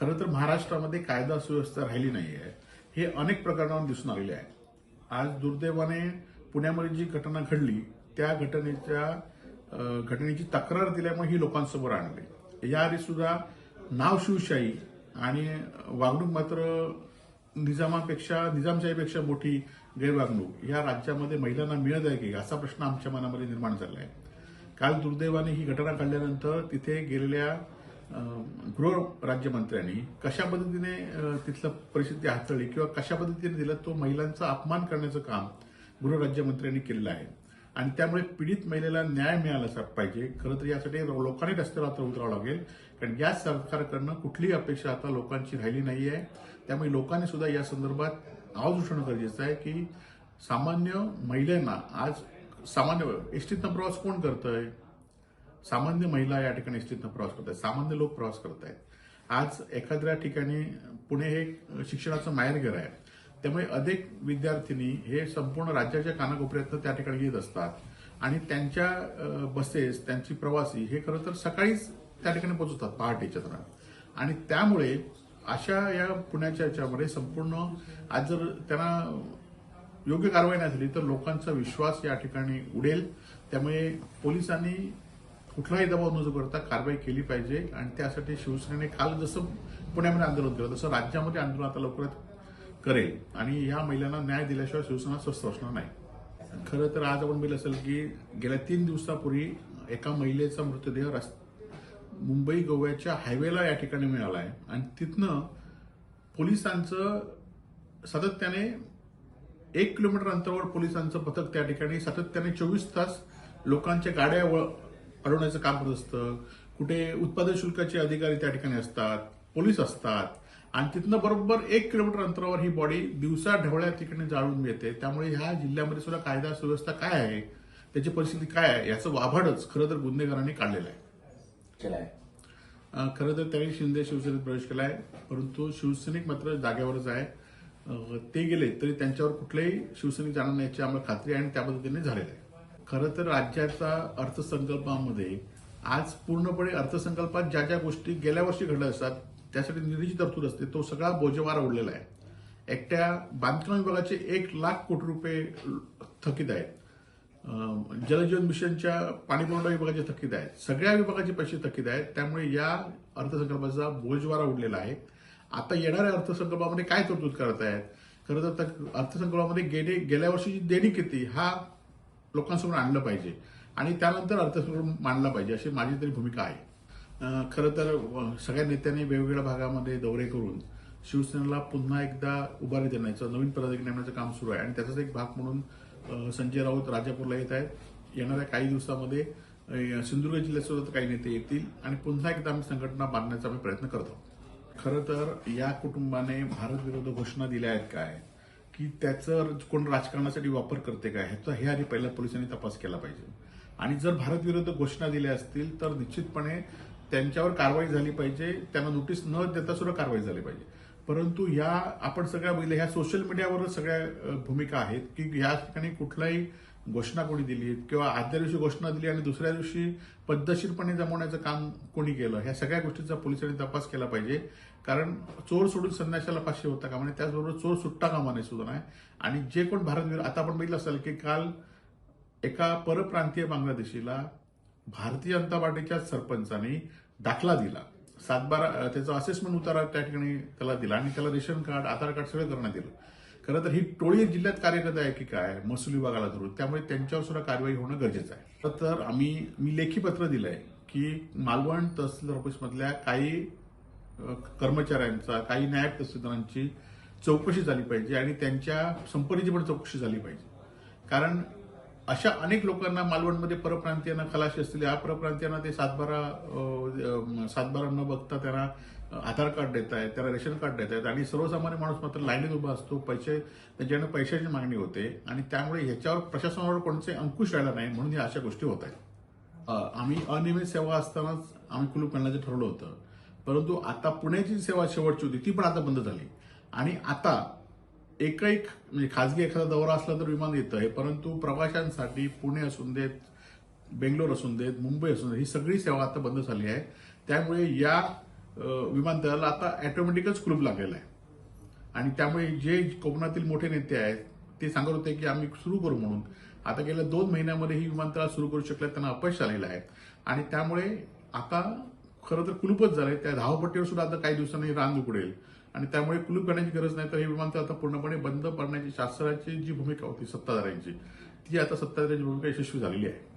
खरं तर महाराष्ट्रामध्ये कायदा सुव्यवस्था राहिली नाही आहे हे अनेक प्रकरणांवर दिसून आलेले आहे. आज दुर्दैवाने पुण्यामध्ये जी घटना घडली त्या घटनेची तक्रार दिल्यामुळे ही लोकांसमोर आणली. याआधी सुद्धा नाव शिवशाही आणि वागणूक मात्र निजामशाहीपेक्षा मोठी गैरवागणूक या राज्यामध्ये महिलांना मिळत आहे की असा प्रश्न आमच्या मनामध्ये निर्माण झाला आहे. काल दुर्दैवाने ही घटना घडल्यानंतर तिथे गेलेल्या गृह राज्यमंत्र्यांनी कशा पद्धतीने तिथलं परिस्थिती हाताळली किंवा कशा पद्धतीने दिलं तो महिलांचा अपमान करण्याचं काम गृह राज्यमंत्र्यांनी केलेलं आहे. आणि त्यामुळे पीडित महिलेला न्याय मिळाला पाहिजे. खरं तर यासाठी लोकांनी रस्त्यावर आता उतरावं लागेल, कारण या सरकारकडनं कुठलीही अपेक्षा आता लोकांची राहिली नाही आहे. त्यामुळे लोकांनी सुद्धा या संदर्भात आवाज उठवणं गरजेचं आहे की सामान्य महिलांना आज सामान्य एसटीतनं प्रवास कोण करतंय? सामान्य महिला या ठिकाणी एसटीतनं प्रवास करत आहेत, सामान्य लोक प्रवास करत आहेत. आज एखाद्या ठिकाणी पुणे हे शिक्षणाचं माहेरघर आहे, त्यामुळे अनेक विद्यार्थिनी हे संपूर्ण राज्याच्या कानाकोपऱ्यातनं त्या ठिकाणी येत असतात आणि त्यांच्या बसेस त्यांची प्रवासी हे खरं तर सकाळीच त्या ठिकाणी पोहोचतात पहाटेच्या दरम्यान. आणि त्यामुळे अशा या पुण्याच्या याच्यामध्ये संपूर्ण आज जर त्यांना योग्य कारवाई नाही झाली तर लोकांचा विश्वास या ठिकाणी उडेल. त्यामुळे पोलिसांनी कुठलाही दबाव न करता कारवाई केली पाहिजे. आणि त्यासाठी शिवसेनेने काल जसं पुण्यामध्ये आंदोलन केलं तसं राज्यामध्ये आंदोलन आता लवकरात करेल आणि या महिलांना न्याय दिल्याशिवाय शिवसेना स्वस्थ असणार नाही. खरं तर आज आपण पाहिलं असेल की गेल्या 3 दिवसापूर्वी एका महिलेचा मृतदेह मुंबई गोव्याच्या हायवेला या ठिकाणी मिळाला आहे आणि तिथनं पोलिसांचं सातत्याने 1 किलोमीटर अंतरावर पोलिसांचं पथक त्या ठिकाणी सातत्याने 24 तास लोकांच्या गाड्या अडवण्याचं काम करत असतं. कुठे उत्पादन शुल्काचे अधिकारी त्या ठिकाणी असतात, पोलीस असतात आणि तिथनं बरोबर 1 किलोमीटर अंतरावर ही बॉडी दिवसा ढवळ्या ठिकाणी जाळून मिळते. त्यामुळे ह्या जिल्ह्यामध्ये सुद्धा कायदा सुव्यवस्था काय आहे, त्याची परिस्थिती काय आहे याचं वाभाडच खरं तर गुन्हेगारांनी काढलेलं आहे. खरं तर त्यांनी शिंदे शिवसेनेत प्रवेश केला आहे, परंतु शिवसैनिक मात्र जागेवरच आहे. ते गेले तरी त्यांच्यावर कुठलेही शिवसैनिक जाणार नाही याची आम्हाला खात्री आहे आणि त्या पद्धतीने झालेलं आहे. खरं तर राज्याचा अर्थसंकल्पामध्ये आज पूर्णपणे अर्थसंकल्पात ज्या ज्या गोष्टी गेल्या वर्षी घडल्या असतात त्यासाठी निधीची तरतूद असते तो सगळा बोजेवारा उडलेला आहे. एकट्या बांधकाम विभागाचे 1,00,000 कोटी रुपये थकीत आहेत. जलजीवन मिशनच्या पाणीपुरवठा विभागाचे थकीत आहेत. सगळ्या विभागाचे पैसे थकीत आहेत. त्यामुळे या अर्थसंकल्पाचा बोजवारा उडलेला आहे. आता येणाऱ्या अर्थसंकल्पामध्ये काय तरतूद करत आहेत? खरं तर अर्थसंकल्पामध्ये गेल्या वर्षीची देणी किती हा लोकांसमोर आणलं पाहिजे आणि त्यानंतर अर्थसंकल्प मांडला पाहिजे अशी माझी तरी भूमिका आहे. खरं तर सगळ्या नेत्यांनी वेगवेगळ्या भागामध्ये दौरे करून शिवसेनेला पुन्हा एकदा उभारी देण्याचं नवीन पदाधिकारी नेमण्याचं काम सुरू आहे आणि त्याचाच एक भाग म्हणून संजय राऊत राजापूरला येत आहेत. येणाऱ्या काही दिवसामध्ये सिंधुदुर्ग जिल्ह्यात सुद्धा काही नेते येतील आणि पुन्हा एकदा आम्ही संघटना बांधण्याचा आम्ही प्रयत्न करतो. खरं तर या कुटुंबाने भारत विरोधी घोषणा दिल्या आहेत काय की त्याचं कोण राजकारणासाठी वापर करते काय ह्याचा हे आधी पहिल्या पोलिसांनी तपास केला पाहिजे. आणि जर भारत विरोधी घोषणा दिल्या असतील तर निश्चितपणे त्यांच्यावर कारवाई झाली पाहिजे. त्यांना नोटीस न देता सुद्धा कारवाई झाली पाहिजे. परंतु या आपण सगळ्या बघितल्या ह्या सोशल मीडियावरच सगळ्या भूमिका आहेत की या ठिकाणी कुठलाही घोषणा कोणी दिली किंवा आदल्या दिवशी घोषणा दिली आणि दुसऱ्या दिवशी पद्धतशीरपणे जमवण्याचं काम कोणी केलं ह्या सगळ्या गोष्टींचा पोलिसांनी तपास केला पाहिजे. कारण चोर सोडून संन्याशाला फाशी होता कामा नये, त्याचबरोबर चोर सुट्टा कामा नये सुद्धा नाही. आणि जे कोण आता आपण बघितलं असेल की काल एका परप्रांतीय बांगलादेशीला भारतीय जनता पार्टीच्या सरपंचांनी दाखला दिला, 7/12 त्याचा असेसमेंट उतारा त्या ठिकाणी त्याला दिला आणि त्याला रेशन कार्ड आधार कार्ड सगळं करण्यात दिलं. खरं तर ही टोळी जिल्ह्यात कार्यरत आहे की काय महसूल विभागाला धरून, त्यामुळे त्यांच्यावर सुद्धा कारवाई होणं गरजेचं आहे. तर मी लेखी पत्र दिलंय की मालवण तहसीलदार ऑफिसमधल्या काही कर्मचाऱ्यांचा काही नायब तहसीलदारांची चौकशी झाली पाहिजे आणि त्यांच्या संपत्तीची पण चौकशी झाली पाहिजे. कारण अशा अनेक लोकांना मालवणमध्ये परप्रांतीयांना खलाशी असतील, या परप्रांतीयांना ते 7/12 न बघता त्यांना आधार कार्ड देत आहेत, त्याला रेशन कार्ड देत आहेत आणि सर्वसामान्य माणूस मात्र लाईनीत उभा असतो, त्यांच्याकडे पैशाची मागणी होते आणि त्यामुळे ह्याच्यावर प्रशासनावर कोणते अंकुश राहिला नाही म्हणून ह्या अशा गोष्टी होत आहेत. आम्ही अनियमित सेवा असतानाच आम्ही कुलूप घालण्याचं ठरवलं होतं, परंतु आता पुण्याची सेवा शेवटची होती ती पण आता बंद झाली आणि आता म्हणजे खासगी एखादा दौरा असला तर विमान येतं आहे, परंतु प्रवाशांसाठी पुणे असून देत, बेंगलोर असून देत, मुंबई असून देत ही सगळी सेवा आता बंद झाली आहे. त्यामुळे या विमानतळाला आता ऑटोमॅटिकच कुलूप लागलेला आहे. आणि त्यामुळे जे कोकणातील मोठे नेते आहेत ते सांगत होते की आम्ही सुरू करू म्हणून, आता गेल्या 2 महिन्यामध्ये ही विमानतळ सुरू करू शकल्यात, त्यांना अपयश आलेलं आहे. आणि त्यामुळे आता खरं तर कुलूपच झालंय. त्या धावपट्टीवर सुद्धा आता काही दिवसांनी रांग उघडेल आणि त्यामुळे कुलूप करण्याची गरज नाही. तर हे विमानतळ आता पूर्णपणे बंद पडण्याची शासनाची जी भूमिका होती सत्ताधाऱ्यांची, ती आता सत्ताधाऱ्यांची भूमिका यशस्वी झालेली आहे.